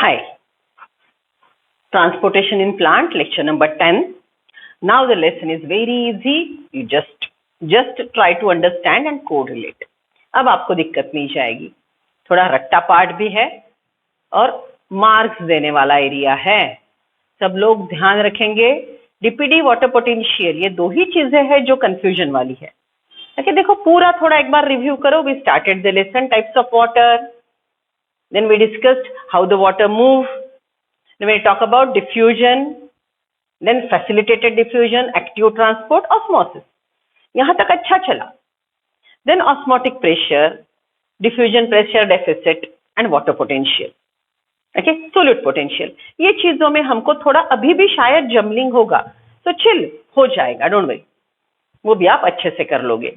Hi, Transportation in Plant, lecture number 10. Now the lesson is very easy. You just try to understand and correlate. अब आपको दिक्कत नहीं जाएगी. थोड़ा रट्टा पार्ट भी है और मार्क्स देने वाला एरिया है. सब लोग ध्यान रखेंगे. डीपीडी, वाटर पोटेंशियल, ये दो ही चीजें हैं जो कंफ्यूजन वाली है. ओके, देखो पूरा थोड़ा एक बार रिव्यू करो. We started the lesson, types of water. Then we discussed how the water moves. Then we talk about diffusion, then facilitated diffusion, active transport, osmosis. यहाँ तक अच्छा चला. Then osmotic pressure, diffusion pressure deficit and water potential. Okay, solute potential. ये चीजों में हमको थोड़ा अभी भी शायद जमलिंग होगा, तो चिल हो जाएगा, डोंट वरी. वो भी आप अच्छे से कर लोगे.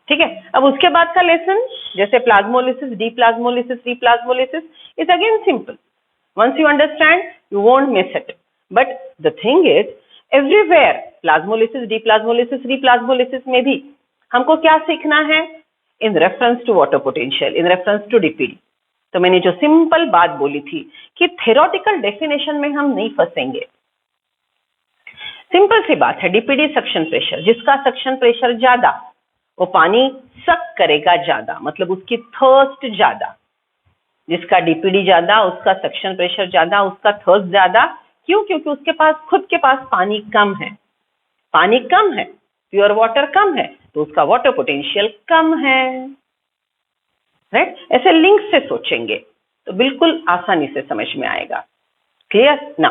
ठीक है. अब उसके बाद का लेसन जैसे plasmolysis, deplasmolysis, replasmolysis is again simple. Once you understand you won't miss it. But the thing is everywhere plasmolysis, deplasmolysis, replasmolysis में भी हमको क्या सीखना है? In reference to water potential, in reference to DPD. तो मैंने जो सिंपल बात बोली थी कि थ्योरेटिकल डेफिनेशन में हम नहीं फंसेंगे. सिंपल सी बात है. डीपीडी सक्शन प्रेशर, जिसका सक्शन प्रेशर ज्यादा वो पानी सक करेगा ज्यादा, मतलब उसकी थर्स्ट ज्यादा. जिसका डीपीडी ज्यादा उसका सक्शन प्रेशर ज्यादा, उसका थर्स्ट ज्यादा. क्यों? क्योंकि उसके पास खुद के पास पानी कम है. पानी कम है, प्योर वाटर कम है, तो उसका वाटर पोटेंशियल कम है. राइट? ऐसे लिंक से सोचेंगे तो बिल्कुल आसानी से समझ में आएगा. क्लियर ना?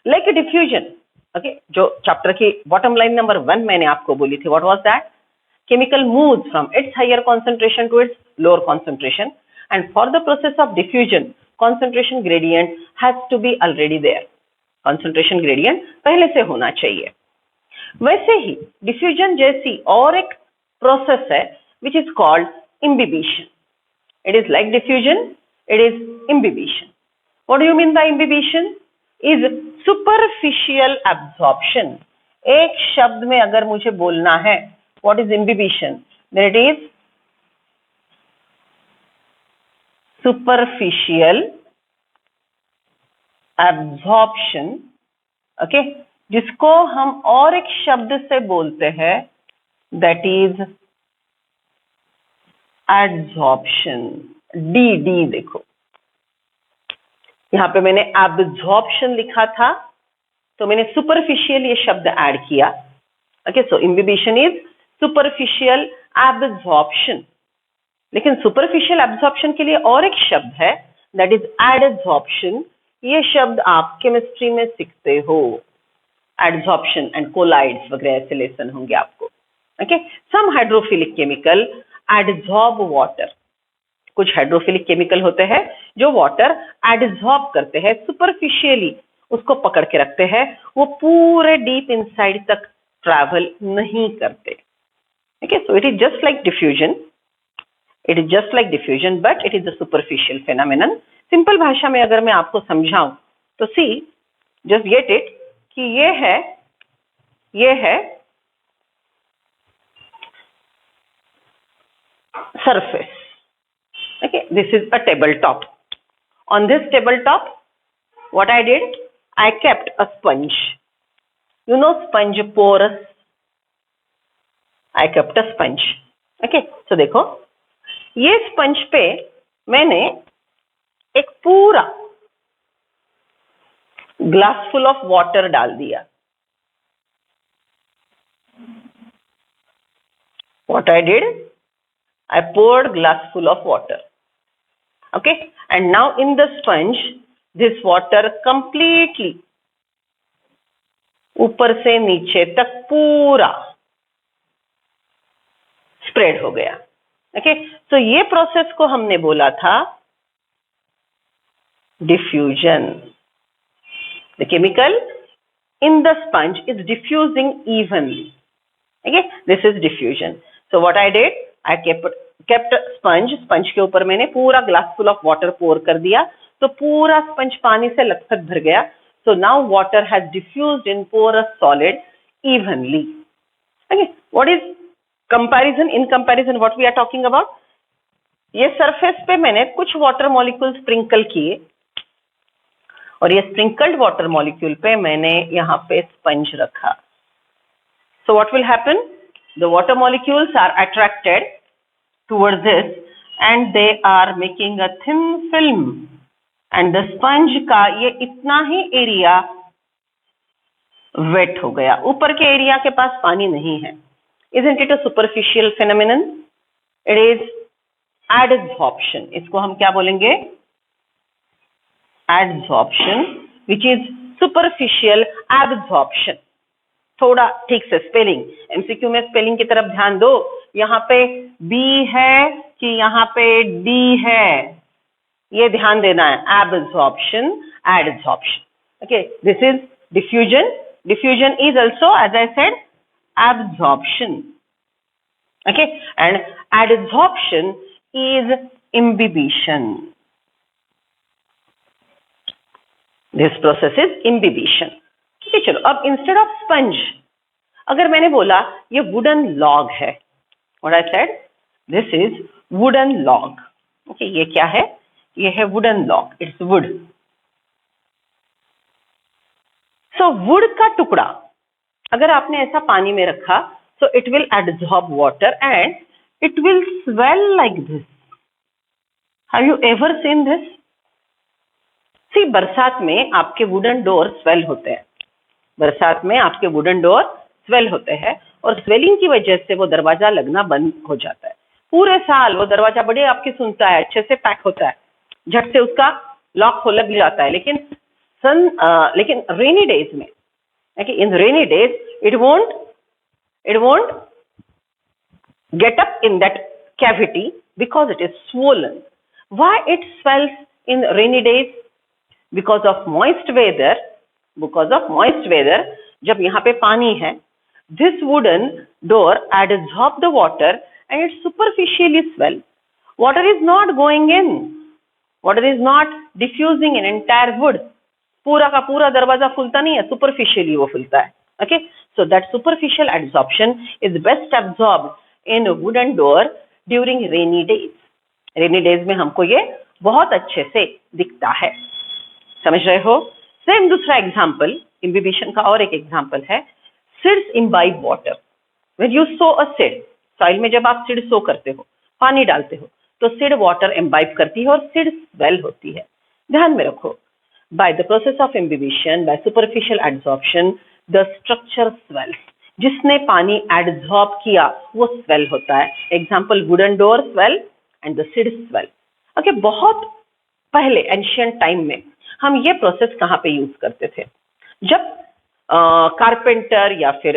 Like diffusion. ओके, जो चैप्टर की बॉटम लाइन नंबर 1 मैंने आपको बोली थी, what was that? Chemical moves from its higher concentration to its lower concentration, and for the process of diffusion, concentration gradient has to be already there. Concentration gradient पहले से होना चाहिए. वैसे ही diffusion जैसी और एक process है which is called imbibition. It is like diffusion, it is imbibition. What do you mean by imbibition? Is superficial absorption. एक शब्द में अगर मुझे बोलना है what is imbibition, then it is superficial absorption. okay, जिसको हम और एक शब्द से बोलते हैं that is adsorption. डी देखो, यहां पे मैंने absorption लिखा था तो मैंने superficial ये शब्द ऐड किया. okay, so imbibition is superficial absorption. लेकिन सुपरफिशियल एब्जॉर्प्शन के लिए और एक शब्द है दैट इज एडजॉर्प्शन. ये शब्द आप केमिस्ट्री में सीखते हो. एडजॉर्प्शन एंड कोलाइड्स वगैरह ऐसे लेसन होंगे आपको. ओके, सम हाइड्रोफिलिक केमिकल एडजॉर्ब वाटर. कुछ हाइड्रोफिलिक केमिकल होते हैं जो वाटर एडजॉर्ब करते हैं, सुपरफिशियली उसको पकड़ के रखते हैं, वो पूरे डीप इनसाइड तक ट्रैवल नहीं करते. Okay, so it is just like diffusion. It is just like diffusion, but it is a superficial phenomenon. Simple भाषा में अगर मैं आपको समझाऊं तो see, just get it कि ये है surface. Okay, this is a tabletop. On this tabletop, what I did, I kept a sponge. You know sponge porous. I kept a sponge. Okay, so देखो ये स्पंज पे मैंने एक पूरा glass full of water डाल दिया. What I did, I poured glass full of water. Okay, and now in the sponge this water completely ऊपर से नीचे तक पूरा स्प्रेड हो गया. ओके, तो ये प्रोसेस को हमने बोला था diffusion. The chemical in the sponge is diffusing evenly. Okay, this is diffusion. So what I did, I kept sponge के ऊपर मैंने पूरा glass full of water pour कर दिया, तो पूरा स्पंज पानी से लथपथ भर गया. So now water has diffused in porous solid evenly. Okay, what is comparison? In comparison what we are talking about, ये सरफेस पे मैंने कुछ वाटर मॉलिक्यूल स्प्रिंकल किए और ये स्प्रिंकल्ड वाटर मॉलिक्यूल पे मैंने यहाँ पे स्पंज रखा. So what will happen? The water molecules are attracted towards this and they are making a thin film. And the sponge का ये इतना ही एरिया वेट हो गया, ऊपर के एरिया के पास पानी नहीं है. Isn't it a superficial phenomenon? It is adsorption. इसको हम क्या बोलेंगे? Adsorption, which is superficial absorption. थोड़ा ठीक से स्पेलिंग, एमसीक्यू में स्पेलिंग की तरफ ध्यान दो. यहाँ पे बी है कि यहाँ पे डी है, ये ध्यान देना है. Absorption, adsorption. Okay, this is diffusion. Diffusion is also, as I said, absorption. Okay, and adsorption is imbibition. This process is imbibition. ठीक है, चलो अब इंस्टेड ऑफ स्पंज अगर मैंने बोला ये वुडन लॉग है, what I said, this is wooden log. Okay, ये क्या है? ये है wooden log. It's wood. So wood का टुकड़ा अगर आपने ऐसा पानी में रखा, so it will absorb water and it will swell like this. Have you ever seen this? See, बरसात में आपके वुडन डोर स्वेल होते हैं. बरसात में आपके वुडन डोर स्वेल होते हैं और स्वेलिंग की वजह से वो दरवाजा लगना बंद हो जाता है. पूरे साल वो दरवाजा बड़े आपकी सुनता है, अच्छे से पैक होता है, झट से उसका लॉक खोल लग जाता है. लेकिन रेनी डेज में, in rainy days it won't get up in that cavity because it is swollen. Why it swells in rainy days? Because of moist weather. जब यहाँ पे पानी है, this wooden door absorbs the water and it superficially swell. Water is not going in. Water is not diffusing in entire wood. पूरा का पूरा दरवाजा फूलता नहीं है, superficially वो फूलता है. Okay, so that superficial absorption is best absorbed in a wooden door during rainy days. Rainy days में हमको ये बहुत अच्छे से दिखता है. समझ रहे हो? सेम दूसरा एग्जाम्पल, इम्बिबिशन का और एक एग्जाम्पल है. Seeds imbibe water. When you so a seed, soil में जब आप सीड सो करते हो, पानी डालते हो, तो सीड वाटर इम्बाइब करती है और सीड स्वेल होती है. ध्यान में रखो, by the process of imbibition, by superficial adsorption, the structure swells. जिसने पानी एड्सॉर्ब किया वो स्वेल होता है. Example, wooden door swell and the seed swell. Okay, बहुत पहले एंशिएंट टाइम में हम ये प्रोसेस कहाँ पे यूज करते थे? जब कारपेंटर या फिर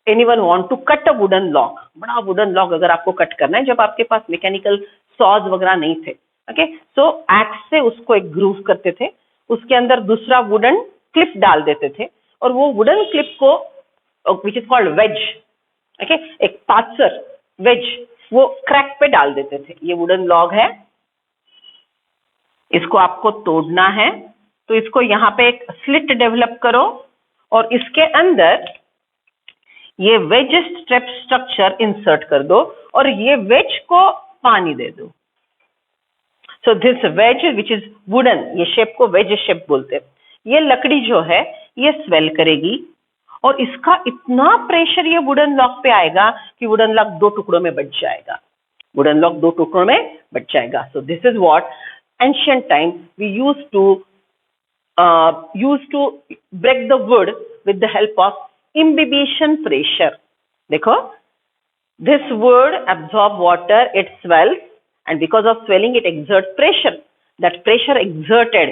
anyone want to cut a wooden log, बड़ा वुडन लॉग अगर आपको कट करना है, जब आपके पास मैकेनिकल सॉज वगैरह नहीं थे, ओके, सो एक्स से उसको एक ग्रूव करते थे, उसके अंदर दूसरा वुडन क्लिप डाल देते थे और वो वुडन क्लिप को, which is called wedge, okay, एक पाचर वेज, वो क्रैक पे डाल देते थे. ये वुडन लॉग है, इसको आपको तोड़ना है, तो इसको यहाँ पे एक स्लिट डेवलप करो और इसके अंदर ये वेज स्ट्रेप स्ट्रक्चर इंसर्ट कर दो और ये वेज को पानी दे दो. So this ways which is wooden, ये शेप को वेज शेप बोलते हैं. ये लकड़ी जो है ये स्वेल करेगी और इसका इतना प्रेशर ये वुडन लॉक पे आएगा कि वुडन लॉक 2 टुकड़ों में बच जाएगा. वुडन लॉक 2 टुकड़ों में बच जाएगा. सो this is what ancient time we used to break the wood with the help of imbibition pressure. देखो, this wood absorb water, it swells, and because of swelling it exerts pressure. That pressure exerted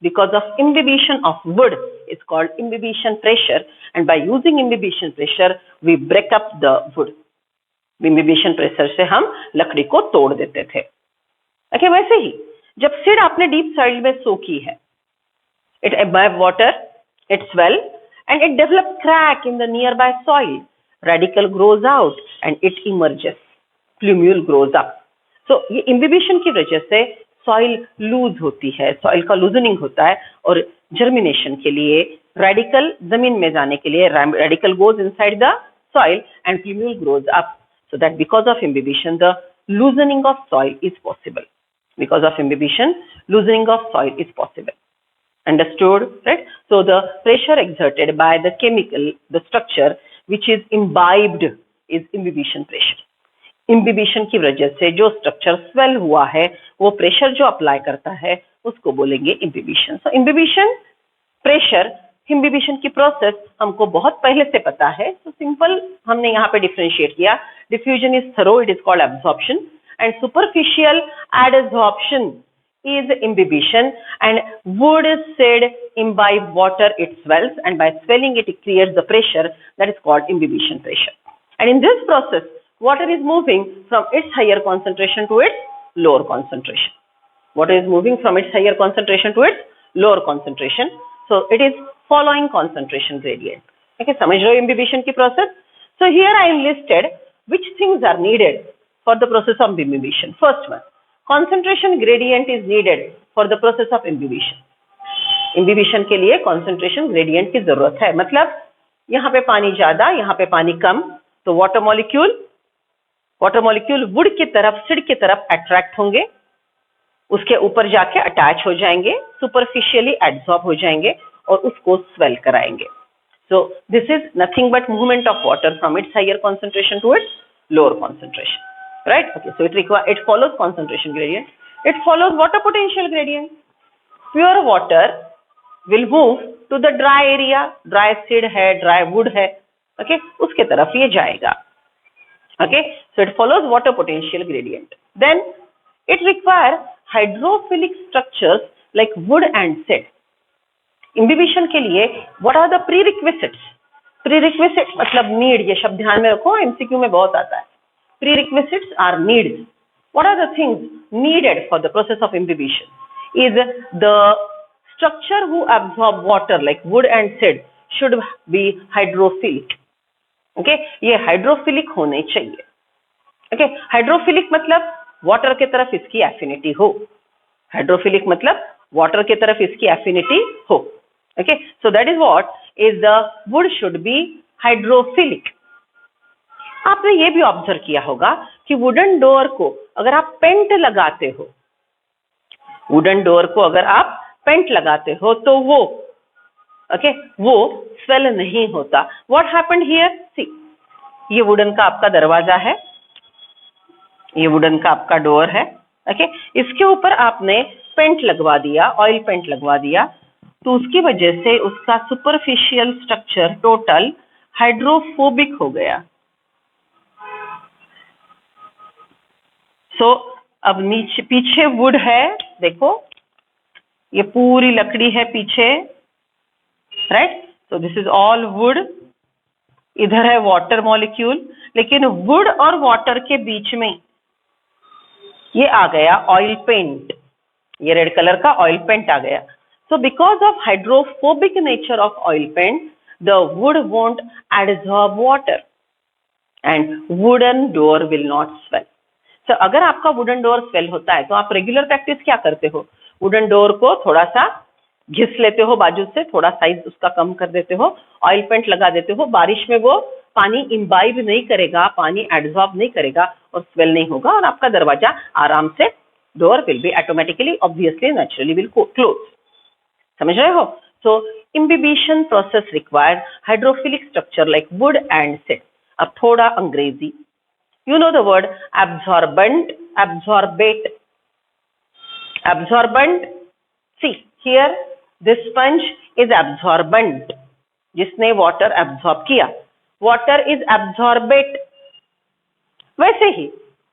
because of imbibition of wood is called imbibition pressure, and by using imbibition pressure we break up the wood. Imbibition pressure से हम लकड़ी को तोड़ देते थे. Okay, वैसे ही जब seed आपने डीप सॉइल में सो की है, it absorb water, it swell and it develop crack in the nearby soil. Radicle grows out and it emerges. Plumule grows up. So ये इम्बिबिशन की वजह से सॉइल लूज होती है, सॉइल का लूजनिंग होता है और जर्मिनेशन के लिए रेडिकल जमीन में जाने के लिए radical goes inside the soil and plumule grows up. So that because of imbibition the loosening of soil is possible. Because of imbibition, loosening of soil is possible. Understood, right? So the pressure exerted by the chemical, the structure which is imbibed is imbibition pressure. Imbibition की वजह से जो structure swell हुआ है वो pressure जो apply करता है उसको बोलेंगे इम्बिबिशन. सो इम्बिबिशन प्रेशर इम्बिबिशन की प्रोसेस हमको बहुत पहले से पता है. तो सिंपल हमने यहाँ पे डिफरेंशिएट किया. Diffusion is thorough, it is called absorption, and superficial adsorption is imbibition, and wood said imbibe water, it swells, and by swelling it creates the pressure that is called imbibition pressure. And in this process water is moving from its higher concentration to its lower concentration. Water is moving from its higher concentration to its lower concentration, so it is following concentration gradient. Okay, समझ रहे हो imbibition की process? So here I listed which things are needed for the process of imbibition. First one, concentration gradient is needed for the process of imbibition. imbibition के लिए concentration gradient की जरूरत है. मतलब यहाँ पे पानी ज्यादा, यहाँ पे पानी कम, तो water molecule वुड की तरफ, सिड की तरफ अट्रैक्ट होंगे, उसके ऊपर जाके अटैच हो जाएंगे, सुपरफिशियली एब्सॉर्ब हो जाएंगे और उसको स्वेल कराएंगे. So this is nothing but movement of water from its higher concentration to its lower concentration. Right? Okay, so it follows concentration gradient. It follows water potential gradient. Pure water will move to the dry area. Dry seed है, dry wood है, okay? उसके तरफ ये जाएगा. Okay, so it follows water potential gradient. Then it requires hydrophilic structures like wood and seed. Imbibition के लिए what are the prerequisites? Prerequisites मतलब need, ये शब्द ध्यान में रखो, MCQ में बहुत आता है. Prerequisites are needs. What are the things needed for the process of imbibition? Is the structure who absorb water like wood and seed should be hydrophilic. Okay, ये hydrophilic होने चाहिए. Okay, hydrophilic मतलब water के तरफ इसकी affinity हो. Hydrophilic मतलब water के तरफ इसकी affinity हो. Okay, so that is what is the wood should be hydrophilic. आपने ये भी ऑब्जर्व किया होगा कि वुडन डोर को अगर आप पेंट लगाते हो, वुडन डोर को अगर आप पेंट लगाते हो तो वो वो स्वेल नहीं होता. What happened here? सी, ये वुडन का आपका दरवाजा है, ये वुडन का आपका डोर है. इसके ऊपर आपने पेंट लगवा दिया, ऑयल पेंट लगवा दिया, तो उसकी वजह से उसका सुपरफिशियल स्ट्रक्चर टोटल हाइड्रोफोबिक हो गया. अब नीचे पीछे वुड है, देखो ये पूरी लकड़ी है पीछे, right? So this is all wood. इधर है वाटर मॉलिक्यूल, लेकिन वुड और वाटर के बीच में ये आ गया ऑयल पेंट, ये रेड कलर का ऑयल पेंट आ गया. So because of hydrophobic nature of oil paint, the wood won't absorb water and wooden door will not swell. तो अगर आपका वुडन डोर स्वेल होता है तो आप रेगुलर प्रैक्टिस क्या करते हो? वुडन डोर को थोड़ा सा घिस लेते हो बाजू से, थोड़ा साइज उसका कम कर देते हो, ऑयल पेंट लगा देते हो. बारिश में वो पानी इम्बाइब नहीं करेगा, पानी एब्सॉर्ब नहीं करेगा और स्वेल नहीं होगा, और आपका दरवाजा आराम से, door will be automatically, obviously, naturally will close. समझ रहे हो? So imbibition process required hydrophilic structure like wood and seed. अब थोड़ा अंग्रेजी. You know the word absorbent, absorbate. Absorbent. See here, this sponge is absorbent. जिसने water absorb किया. Water is absorbate. वैसे ही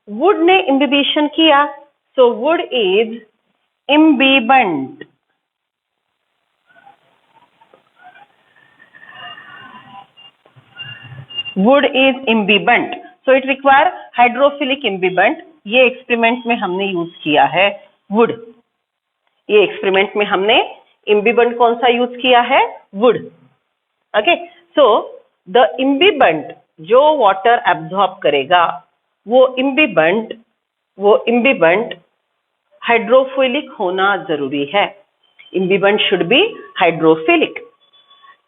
wood ने imbibition किया, so wood is imbibant. Wood is imbibant. So it require hydrophilic imbibant. ये experiment में हमने use किया है वुड. ये एक्सपेरिमेंट में हमने इम्बिबेंट कौन सा यूज किया है? वुड. ओके, सो द इम्बिबेंट जो वाटर एब्सॉर्ब करेगा वो इम्बिबेंट हाइड्रोफिलिक होना जरूरी है. Imbibant should be hydrophilic.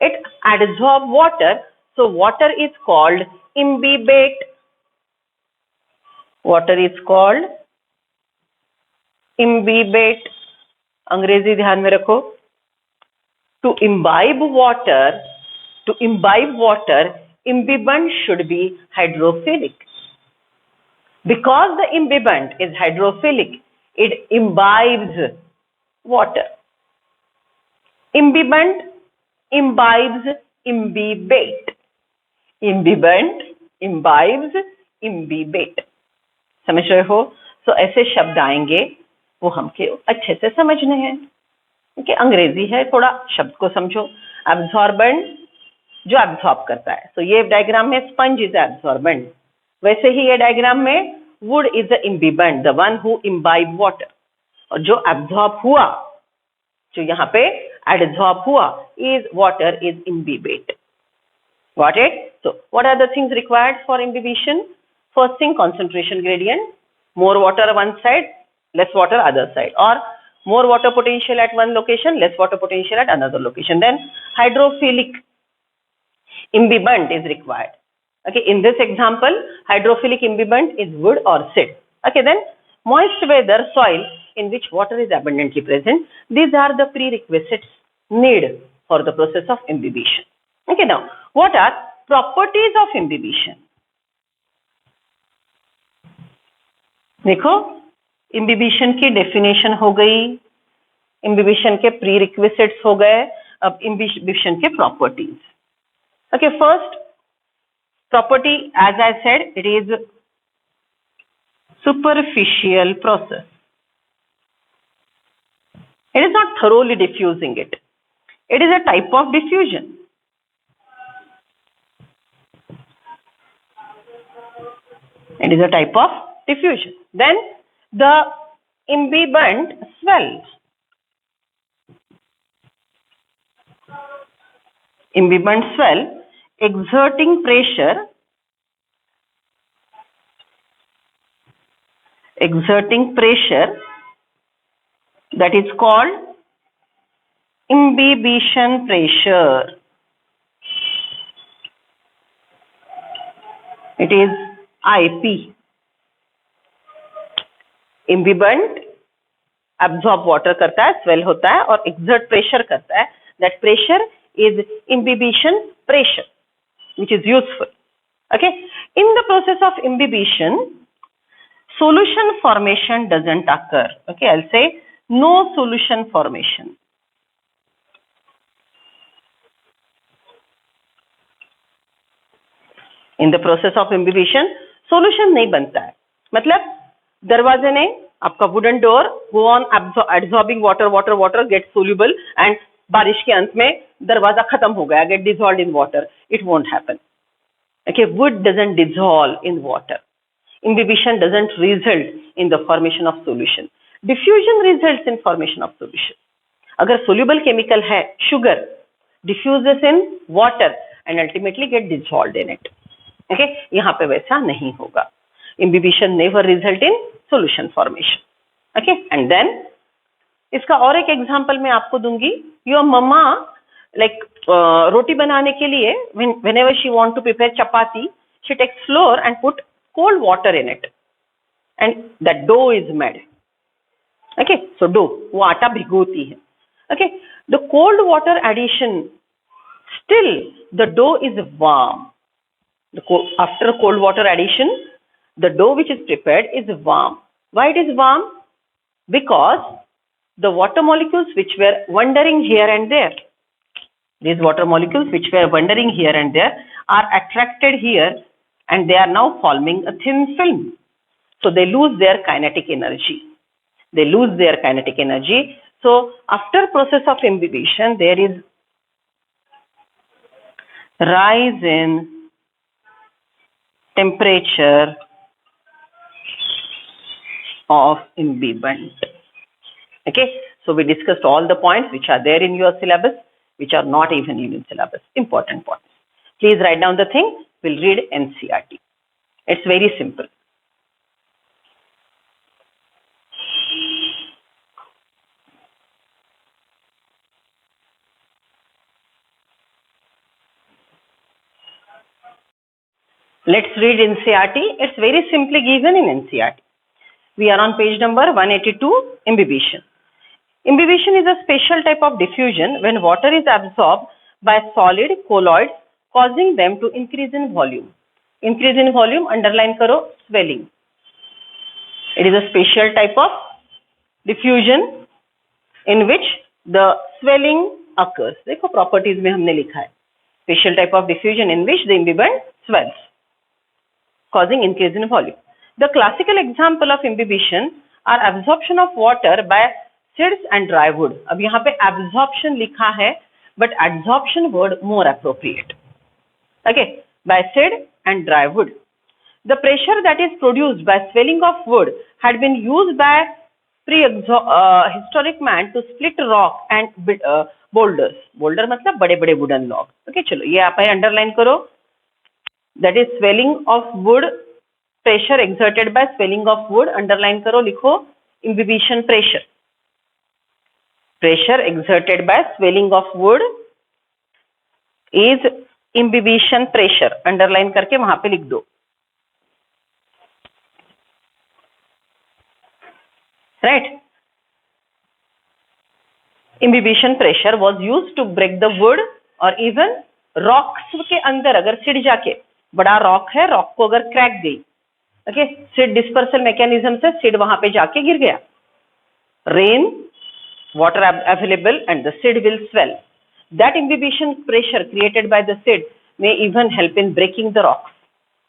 It absorb water, so water is called imbibate. Water is called imbibate. अंग्रेजी ध्यान में रखो. To imbibe water, imbibant should be hydrophilic. Because the imbibant is hydrophilic, it imbibes water. Imbibant imbibes imbibate. Imbibant imbibes imbibate. समझ रहे हो? So ऐसे शब्द आएंगे, वो हमको अच्छे से समझने हैं. Okay, अंग्रेजी है, थोड़ा शब्द को समझो. Absorbent जो एब्सॉर्ब करता है. So ये डायग्राम में स्पंज इज एब्सॉर्बेंट. वैसे ही ये डायग्राम में wood is the imbibant, the one who imbibe water. और जो एब्सॉर्ब हुआ, जो यहाँ पे एडसॉर्ब हुआ, is water is imbibed. Got it? So what are the things required for imbibition? First thing, concentration gradient. More water one side, less water other side, or more water potential at one location, less water potential at another location. Then hydrophilic imbibant is required. Okay, in this example, hydrophilic imbibant is wood or silt. Okay, then moist weather soil in which water is abundantly present. These are the prerequisites needed for the process of imbibition. Okay, now what are properties of imbibition? देखो, imbibition की definition हो गई, imbibition के prerequisites हो गए, अब imbibition के properties. Okay, first property, as I said, it is superficial process. It is not thoroughly diffusing it. It is a type of diffusion. It is a type of diffusion. Then the imbibant swells. Imbibant swell, exerting pressure that is called imbibition pressure. It is IP. Imbibant absorb water करता है, swell होता है और exert pressure करता है. That pressure is imbibition pressure, which is useful. Okay. In the process of imbibition, solution formation doesn't occur. Okay, I'll say no solution formation. In the process of imbibition, solution नहीं बनता है. मतलब दरवाजे ने आपका wooden door go on absorbing water get soluble and बारिश के अंत में दरवाजा खत्म हो गया, get dissolved in water. It won't happen. Okay, wood doesn't dissolve in water. Imbibition doesn't result in the formation of solution. Diffusion results in formation of solution. अगर soluble chemical है sugar, diffuses in water and ultimately get dissolved in it. Okay, यहाँ पे वैसा नहीं होगा. Imbibition never result in solution formation. Okay, and then इसका और एक एग्जाम्पल मैं आपको दूंगी. योर मम्मा लाइक रोटी बनाने के लिए whenever she want to prepare chapati, she takes flour and put cold water in it and that dough is made. Okay, so dough, वो आटा भिगोती है. Okay, the cold water addition, still the dough is warm. After cold water addition, the dough which is prepared is warm. Why it is warm? Because the water molecules which were wandering here and there, these water molecules which were wandering here and there are attracted here and they are now forming a thin film. So they lose their kinetic energy. So after process of imbibition, there is rise in temperature of imbibant. Okay, so we discussed all the points which are there in your syllabus, which are not even in your syllabus. Important points. Please write down the thing. We'll read NCERT. It's very simple. Let's read NCERT. It's very simply given in NCERT. We are on page number 182, imbibition. Imbibition is a special type of diffusion when water is absorbed by solid colloids, causing them to increase in volume. Increase in volume, underline करो, swelling. It is a special type of diffusion in which the swelling occurs. देखो properties में हमने लिखा है. Special type of diffusion in which the imbibant swells, causing increase in volume. The classical example of imbibition are absorption of water by seeds and dry wood. अब यहाँ पे absorption लिखा है, but adsorption word more appropriate. Okay, by seed and dry wood. The pressure that is produced by swelling of wood had been used by prehistoric man to split rock and boulders. Boulder मतलब बड़े बड़े wooden log. Okay, चलो ये आप underline करो. That is swelling of wood, pressure exerted by swelling of wood. Underline करो, लिखो imbibition pressure. Pressure exerted by swelling of wood is imbibition pressure. Underline करके वहां पे लिख दो. Right? Imbibition pressure was used to break the wood or even rocks के अंदर अगर सिड जाके बड़ा रॉक है, रॉक को अगर क्रैक गई, ओके, सिड डिस्पर्सल मैकेनिज्म से सिड वहां पे जाके गिर गया. Rain, water available and the seed will swell. That imbibition pressure created by the seed may even help in breaking the rocks.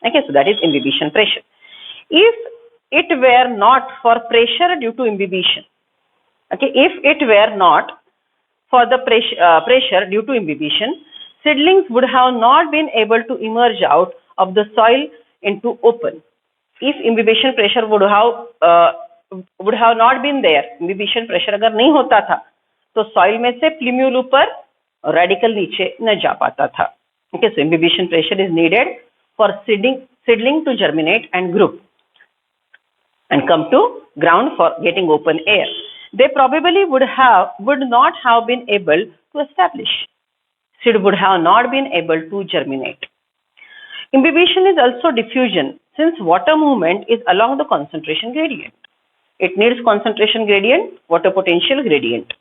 Okay, so that is imbibition pressure. If it were not for pressure due to imbibition, okay, if it were not for the pressure due to imbibition, seedlings would have not been able to emerge out of the soil into open. If imbibition pressure would have not been there, imbibition pressure अगर नहीं होता था तो soil में से प्लिम्यूल ऊपर और radical नीचे न जा पाता था. Okay, so imbibition pressure is needed for seedling to germinate and grow and come to ground for getting open air. They probably would not have been able to establish. Seed would have not been able to germinate. Imbibition is also diffusion since water movement is along the concentration gradient. It needs concentration gradient, water potential gradient.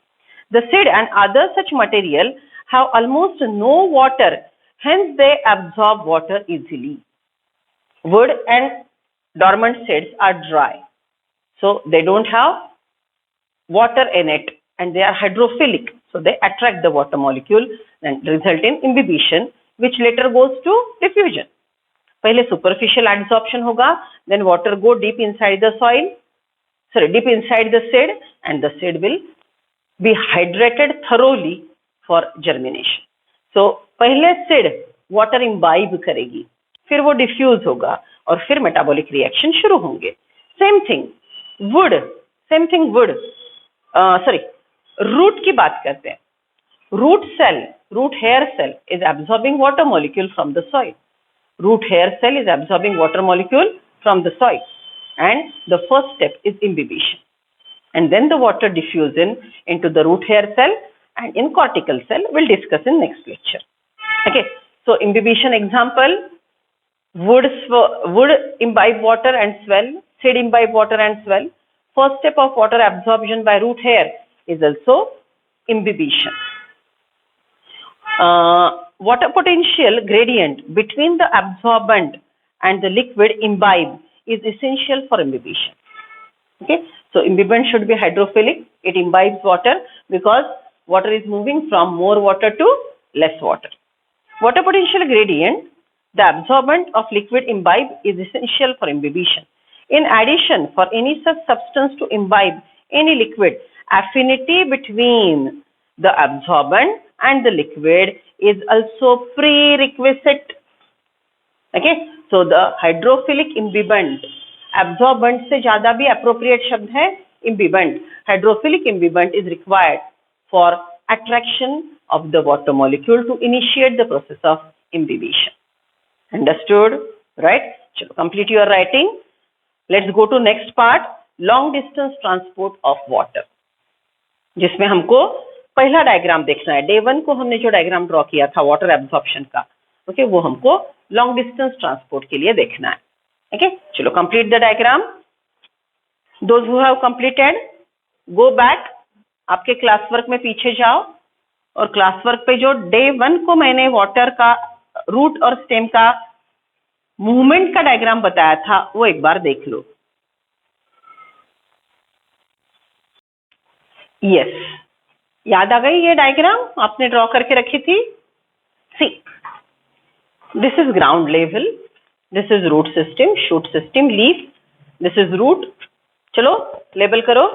The seed and other such material have almost no water, hence they absorb water easily. Wood and dormant seeds are dry, so they don't have water in it and they are hydrophilic, so they attract the water molecule and result in imbibition, which later goes to diffusion. पहले superficial adsorption होगा, then water go deep inside the soil, deep inside the seed, and the seed will be hydrated thoroughly for germination. So पहले seed water imbibe करेगी, फिर वो diffuse होगा और फिर metabolic reaction शुरू होंगे. Same thing wood, root की बात करते हैं. Root hair cell is absorbing water molecule from the soil. Root hair cell is absorbing water molecule from the soil. And the first step is imbibition, and then the water diffusion into the root hair cell and in cortical cell. We'll discuss in next lecture. Okay, so imbibition example: wood imbibe water and swell, seed imbibe water and swell. First step of water absorption by root hair is also imbibition. Water potential gradient between the absorbent and the liquid imbibe is essential for imbibition. Okay, so imbibant should be hydrophilic. It imbibes water because water is moving from more water to less water. Water potential gradient, the absorbent of liquid imbibe is essential for imbibition. In addition, for any such substance to imbibe any liquid, affinity between the absorbent and the liquid is also prerequisite. Okay, so the hydrophilic imbibant, absorbent से ज़्यादा भी appropriate शब्द है imbibant. Hydrophilic imbibant is required for attraction of the water molecule to initiate the process of imbibition. Understood? Right? चलो complete your writing. Let's go to next part, long distance transport of water, जिसमें हमको पहला diagram देखना है. Day 1 को हमने जो diagram draw किया था वाटर एब्जॉर्प्शन का, ओके, वो हमको लॉन्ग डिस्टेंस ट्रांसपोर्ट के लिए देखना है. ओके, चलो complete the diagram. Those who have completed, go back आपके क्लास वर्क में पीछे जाओ और क्लास वर्क पे जो डे 1 को मैंने वाटर का रूट और स्टेम का मूवमेंट का डायग्राम बताया था वो एक बार देख लो। यस, याद आ गई ये डायग्राम आपने ड्रॉ करके रखी थी। See, this is ground level, this is root system, shoot system, leaf, this is root. चलो लेबल करो,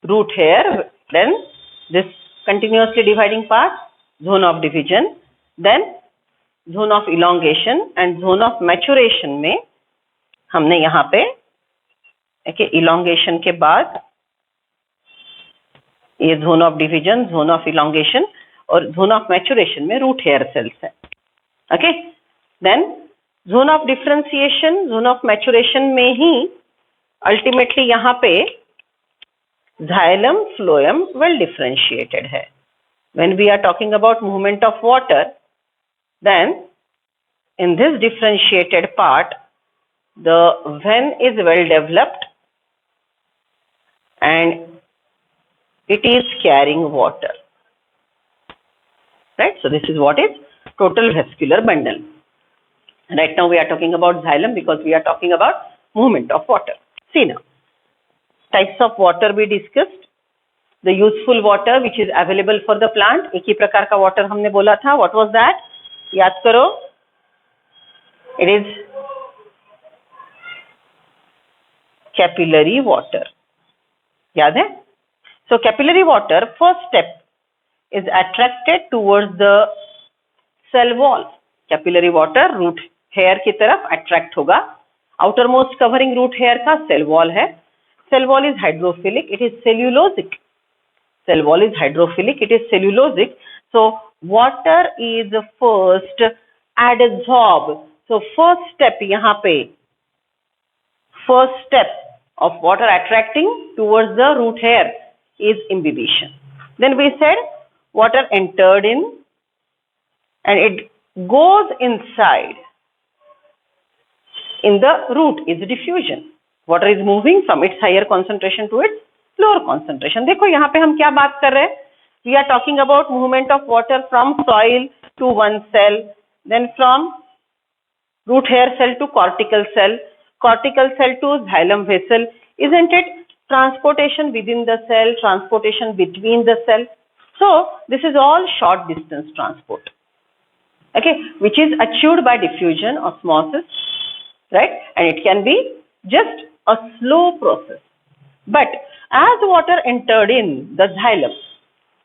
root here, then this continuously dividing part, zone of division, then zone of elongation and zone of maturation में हमने यहाँ पे elongation के बाद ये zone of division, zone of elongation और zone of maturation में root hair cells है। okay, then zone of differentiation, zone of maturation में ही ultimately यहाँ पे xylem phloem well differentiated है। When we are talking about movement of water, then in this differentiated part, the vein is well developed and it is carrying water. Right? So this is what is total vascular bundle. Right now we are talking about xylem because we are talking about movement of water. See now. Types of water we discussed. The useful water which is available for the plant. एक ही प्रकार का water हमने बोला था. What was that? याद करो. It is capillary water. याद है? So capillary water, first step is attracted towards the cell wall. Capillary water root hair की तरफ attract होगा. Outermost covering root hair का cell wall है. Cell wall is hydrophilic, it is cellulosic. Cell wall is hydrophilic, it is cellulosic. So water is first adsorbed. So first step यहाँ पे, first step of water attracting towards the root hair is imbibition. Then we said water entered in and it goes inside. In the root is diffusion. Water is moving from its higher concentration to its lower concentration. देखो यहाँ पे हम क्या बात कर रहे हैं? We are talking about movement of water from soil to one cell, then from root hair cell to cortical cell to xylem vessel. Isn't it? Transportation within the cell, transportation between the cell. So this is all short distance transport. Okay, which is achieved by diffusion, osmosis, right? And it can be just a slow process. But as water entered in the xylem,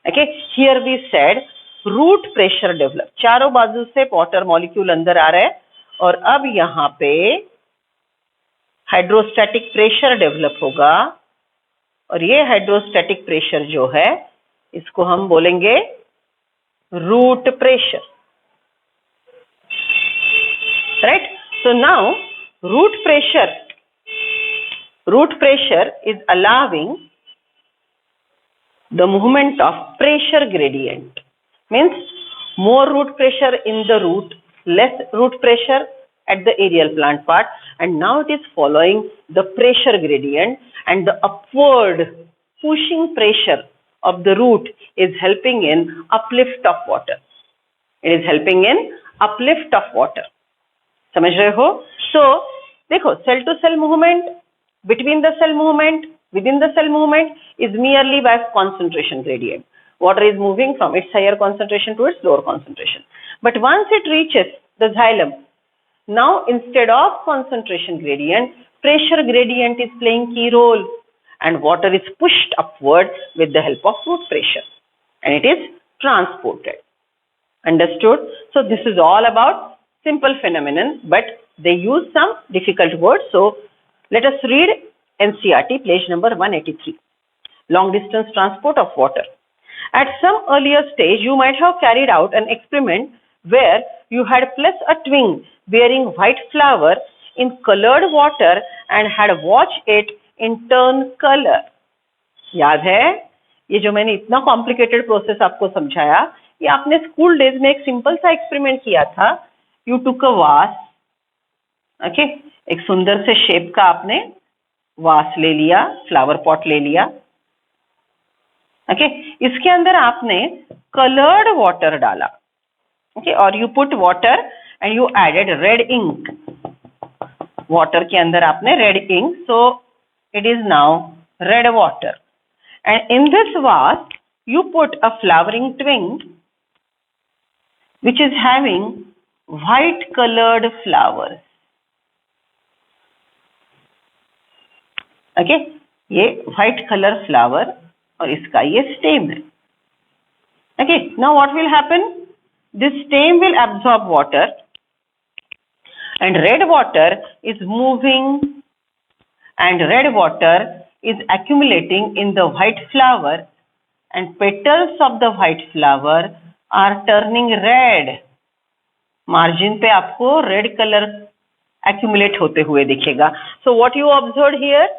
okay, here we said root pressure develop. चारों बाजू से water molecule अंदर आ रहे हैं और अब यहाँ पे हाइड्रोस्टैटिक प्रेशर डेवलप होगा और ये हाइड्रोस्टैटिक प्रेशर जो है इसको हम बोलेंगे root pressure. Right? So now root pressure is allowing the movement of pressure gradient. Means more root pressure in the root, less root pressure at the aerial plant part, and now it is following the pressure gradient, and the upward pushing pressure of the root is helping in uplift of water. It is helping in uplift of water. समझ रहे हो? So देखो, cell to cell movement, between the cell movement, within the cell movement is merely by concentration gradient. Water is moving from its higher concentration to its lower concentration. But once it reaches the xylem, now instead of concentration gradient, pressure gradient is playing key role and water is pushed upward with the help of root pressure and it is transported. Understood? So this is all about simple phenomenon, but they use some difficult words. So let us read NCERT page number 183. Long distance transport of water. At some earlier stage, you might have carried out an experiment where you had placed a twig bearing white flower in colored water and had watched it in turn color. याद है? ये जो मैंने इतना complicated process आपको समझाया, ये आपने स्कूल डेज में एक सिंपल सा एक्सपेरिमेंट किया था. You took a vase, okay, एक सुंदर से शेप का आपने वास ले लिया, फ्लावर पॉट ले लिया, ओके, इसके अंदर आपने कलर्ड वाटर डाला, ओके, और you put water and you added red ink, water के अंदर आपने red ink, so it is now red water, and in this was you put a flowering twig which is having white colored flowers. Okay, ये white color flower और इसका ये stem है. Okay, now what will happen? This stem will absorb water and red water is moving and red water is accumulating in the white flower and petals of the white flower are turning red. Margin पे आपको red color accumulate होते हुए दिखेगा. So what you observed here?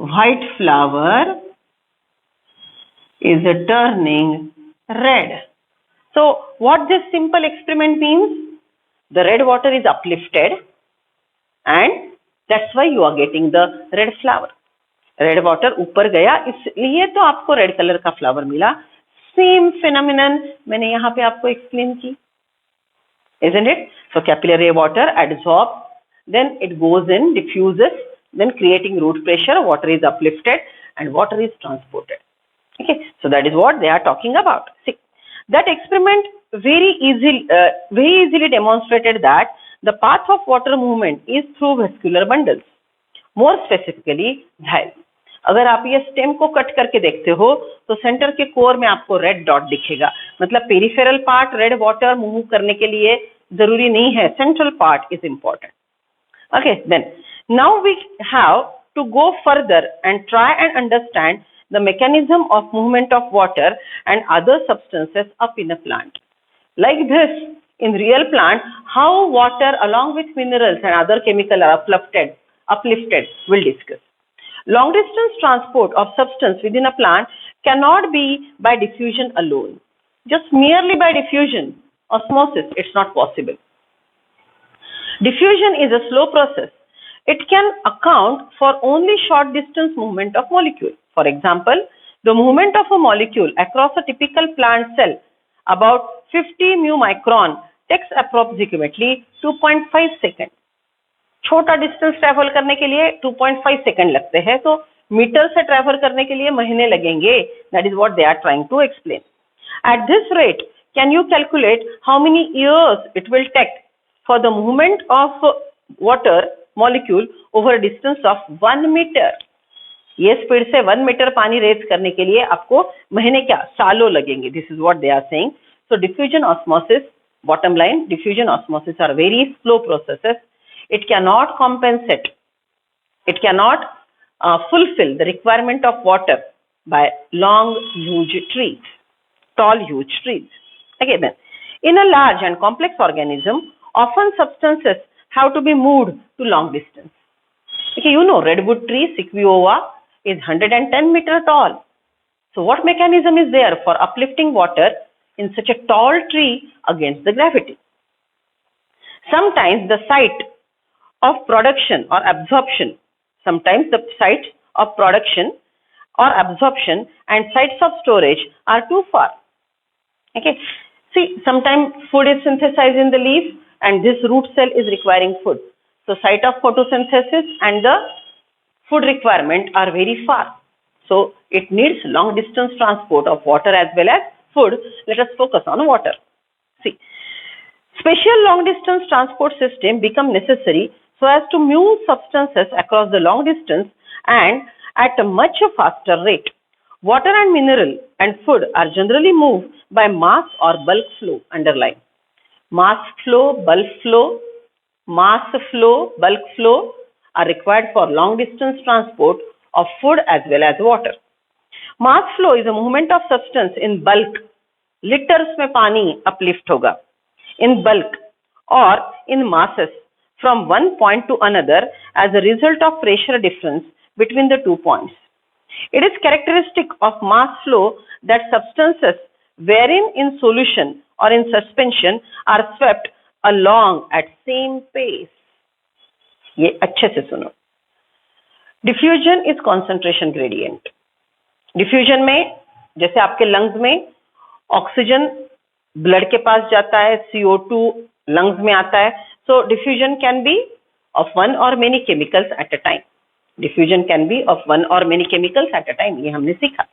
White flower is turning red. So what this simple experiment means? The red water is uplifted and that's why you are getting the red flower. Red water ऊपर गया इसलिए तो आपको red colour का flower मिला. Same phenomenon मैंने यहाँ पे आपको एक्सप्लेन की, isn't it? So capillary water adsorbs, then it goes in, diffuses, then creating root pressure, water is uplifted and water is transported. Okay, so that is what they are talking about. See, that experiment very easily demonstrated that the path of water movement is through vascular bundles. More specifically, xylem. अगर आप ये stem को cut करके देखते हो तो centre के core में आपको रेड डॉट दिखेगा, मतलब peripheral part red water move करने के लिए जरूरी नहीं है, central part is important. Okay, then now we have to go further and try and understand the mechanism of movement of water and other substances up in a plant. Like this, in real plant, how water along with minerals and other chemicals are uplifted, we'll discuss. Long distance transport of substance within a plant cannot be by diffusion alone. Just merely by diffusion, osmosis, it's not possible. Diffusion is a slow process. It can account for only short distance movement of molecule. For example, the movement of a molecule across a typical plant cell about 50 mu micron takes approximately 2.5 seconds. छोटा distance travel करने के लिए 2.5 second लगते हैं, तो metre से travel करने के लिए महीने लगेंगे. That is what they are trying to explain. At this rate can you calculate how many years it will take for the movement of water molecule over distance of 1 metre. ये speed से 1 metre पानी raise करने के लिए आपको महीने क्या, सालों लगेंगे. This is what they are saying. So diffusion osmosis, bottom line, diffusion osmosis are very slow processes. It cannot compensate, it cannot fulfill the requirement of water by long huge trees, tall huge trees. Okay, then in a large and complex organism, often substances have to be moved to long distance. Okay, you know redwood tree sequoia is 110 meter tall. So what mechanism is there for uplifting water in such a tall tree against the gravity? Sometimes the site of production or absorption, sometimes the sites of production or absorption and sites of storage are too far. Okay, see, sometimes food is synthesized in the leaf and this root cell is requiring food. So site of photosynthesis and the food requirement are very far. So it needs long distance transport of water as well as food. Let us focus on water. See, special long distance transport system become necessary so as to move substances across the long distance and at a much faster rate. Water and mineral and food are generally moved by mass or bulk flow. Underline. Mass flow, bulk flow, mass flow, bulk flow are required for long distance transport of food as well as water. Mass flow is a movement of substance in bulk. Liters में पानी uplift होगा. In bulk or in masses from one point to another as a result of pressure difference between the 2 points. It is characteristic of mass flow that substances wherein in solution or in suspension are swept along at same pace. ये अच्छे से सुनो. Diffusion is concentration gradient. Diffusion में जैसे आपके lungs में oxygen blood के पास जाता है, CO2 लंग्स में आता है. So diffusion can be of one or many chemicals at a time. Diffusion can be of one or many chemicals at a time, ये हमने सीखा.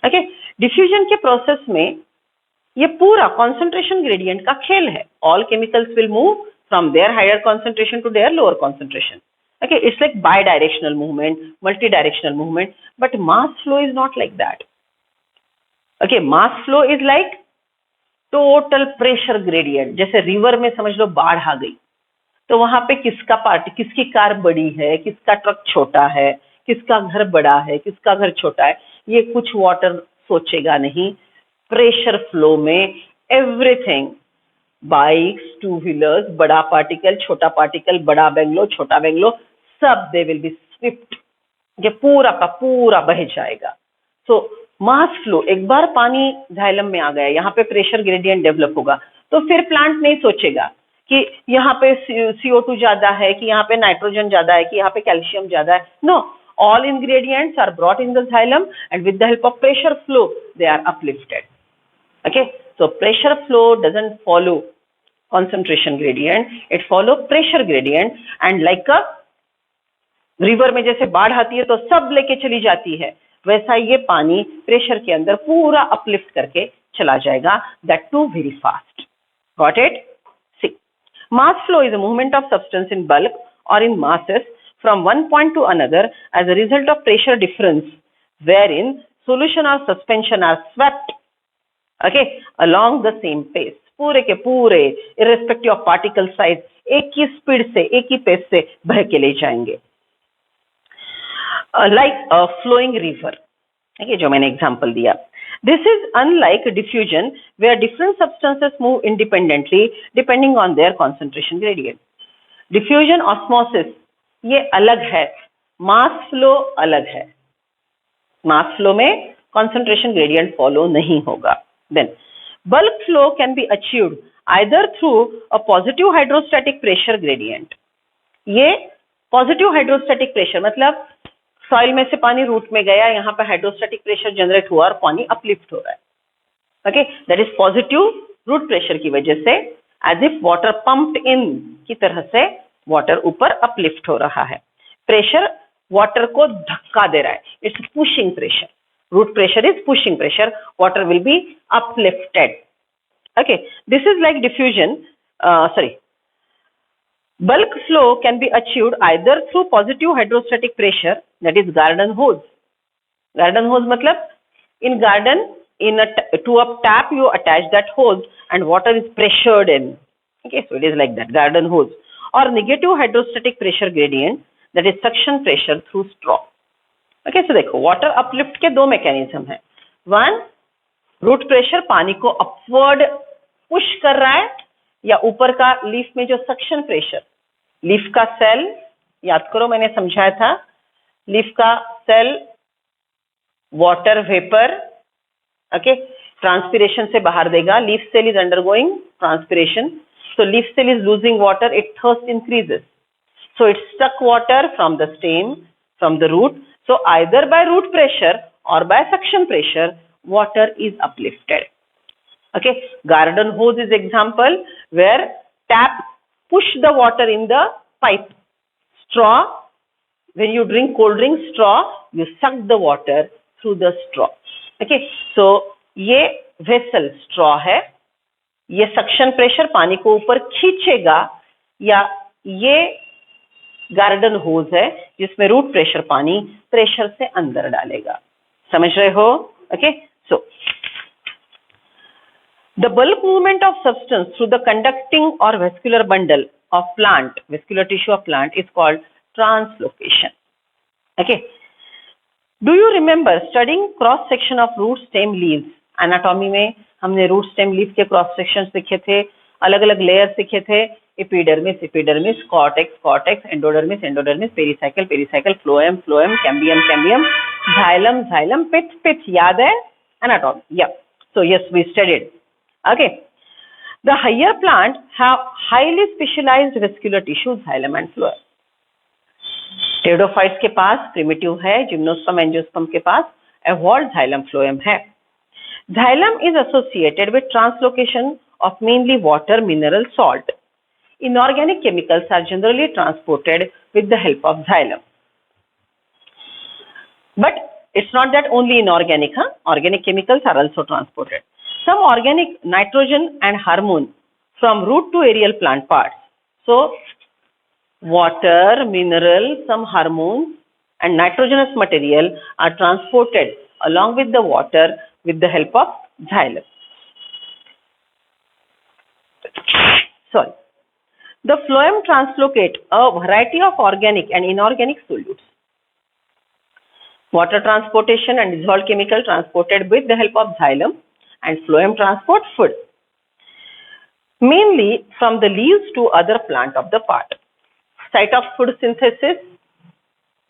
ओके, डिफ्यूजन के प्रोसेस में ये पूरा कॉन्सेंट्रेशन ग्रेडियंट का खेल है. All chemicals will move from their higher concentration to their lower concentration. Okay, it's like bi-directional movement, multi-directional movement, but mass flow is not like that. Okay, mass flow is like total pressure gradient. जैसे river में समझ लो बाढ़ आ गई, तो वहां पे किसकी car बड़ी है, किसका ट्रक छोटा है, किसका घर बड़ा है, किसका घर छोटा है, ये कुछ वाटर सोचेगा नहीं. प्रेशर फ्लो में एवरीथिंग, बाइक्स, टू व्हीलर्स, बड़ा पार्टिकल, छोटा पार्टिकल, बड़ा बेंगलो, छोटा बेंगलो, सब दे विल बी स्विफ्ट. ये पूरा का पूरा बह जाएगा. सो मास फ्लो, एक बार पानी जाइलम में आ गया, यहाँ पे प्रेशर ग्रेडियंट डेवलप होगा, तो फिर प्लांट नहीं सोचेगा कि यहाँ पे CO2 ज्यादा है, कि यहाँ पे नाइट्रोजन ज्यादा है, कि यहाँ पे कैल्शियम ज्यादा है. No, all ingredients are brought in the xylem and with the help of pressure flow they are uplifted. Okay, so pressure flow doesn't follow concentration gradient, it follow pressure gradient. And like a river में जैसे बाढ़ आती है तो सब लेके चली जाती है, वैसा ये पानी प्रेशर के अंदर पूरा अपलिफ्ट करके चला जाएगा. That too very fast. Got it? See, mass flow is a movement of substance in bulk or in masses from one point to another as a result of pressure difference where in solution or suspension are swept, okay, along the same pace. पूरे के पूरे irrespective of particle size एक ही speed से, एक ही pace से बह के ले जाएंगे. Like a flowing river, okay, जो मैंने एग्जांपल दिया. This is unlike diffusion where different substances move independently depending on their concentration gradient. Diffusion, osmosis, ये अलग है, mass flow अलग है. mass flow में concentration gradient follow नहीं होगा. Then bulk flow can be achieved either through a positive hydrostatic pressure gradient. ये positive hydrostatic pressure मतलब सॉइल में से पानी रूट में गया, यहाँ पे हाइड्रोस्टैटिक प्रेशर जनरेट हुआ और पानी अपलिफ्ट हो रहा है. Okay, that is positive root pressure की वजह से, as if water pumped in की तरह से वाटर ऊपर अपलिफ्ट हो रहा है. प्रेशर वाटर को धक्का दे रहा है, it's pushing pressure. Root pressure is pushing pressure, water will be uplifted. Okay, this is like diffusion. Bulk flow can be achieved either through positive hydrostatic pressure, that is garden hose. Garden hose मतलब in garden, to a tap you attach that hose and water is pressured in. Okay, so it is like that, garden hose. Or negative hydrostatic pressure gradient, that is suction pressure through straw. Okay, so देखो water uplift के दो mechanism है. One, root pressure पानी को upward push कर रहा है, या ऊपर का लीफ में जो सक्शन प्रेशर, लीफ का सेल, याद करो मैंने समझाया था, लीफ का cell water vapour, okay, transpiration से बाहर देगा. Leaf cell is undergoing transpiration, so leaf cell is losing water, it thirst increases, so it suck water from the stem, from the root. So either by root pressure or by suction pressure water is uplifted. Okay, garden hose is example where tap push the water in the pipe. Straw, when you drink cold drink, straw, you suck the water through the straw. Okay, so ये vessel straw है, ये suction pressure पानी को ऊपर खींचेगा, या ये garden hose है जिसमें root pressure पानी pressure से अंदर डालेगा. समझ रहे हो? Okay, so the bulk movement of substance through the conducting or vascular bundle of plant, vascular tissue of plant, is called translocation. Okay. Do you remember studying cross section of root stem leaves? Anatomy में हमने root stem leaf के cross sections सीखे थे, अलग अलग layers सीखे थे, epidermis, epidermis, cortex, cortex, endodermis, endodermis, pericycle, pericycle, phloem, phloem, cambium, cambium, xylem, xylem, pith, pith, याद है? Anatomy, yeah. So yes, we studied. Okay, the higher plant have highly specialized vascular tissues, xylem and phloem. Pteridophytes के पास primitive है, gymnosperm, angiosperm के पास evolved xylem phloem है. Xylem is associated with translocation of mainly water, mineral, salt. Inorganic chemicals are generally transported with the help of xylem. But it's not that only inorganic, organic chemicals are also transported. Some organic nitrogen and hormone from root to aerial plant parts. So water, mineral, some hormones and nitrogenous material are transported along with the water with the help of xylem. Sorry. The phloem translocate a variety of organic and inorganic solutes. Water transportation and dissolved chemical transported with the help of xylem, and phloem transport food. Mainly from the leaves to other plant of the part. Site of food synthesis,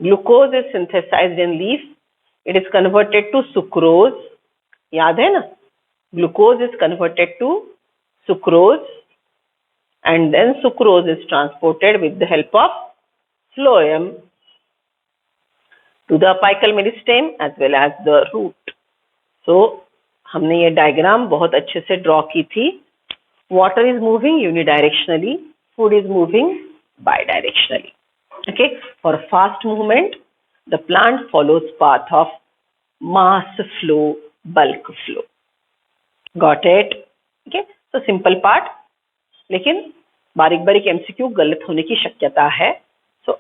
glucose is synthesized in leaf. It is converted to sucrose. याद है ना? Glucose is converted to sucrose, and then sucrose is transported with the help of phloem to the apical meristem as well as the root. So हमने ये diagram बहुत अच्छे से draw की थी. Water is moving unidirectionally, food is moving bidirectionally. Okay, for fast movement, the plant follows path of mass flow, bulk flow. Got it? Okay, so simple part. लेकिन बारीक बारीक एमसीक्यू गलत होने की शक्यता है. So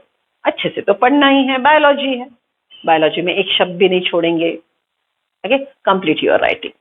अच्छे से तो पढ़ना ही है, बायोलॉजी है. बायोलॉजी में एक शब्द भी नहीं छोड़ेंगे. Okay, complete your writing.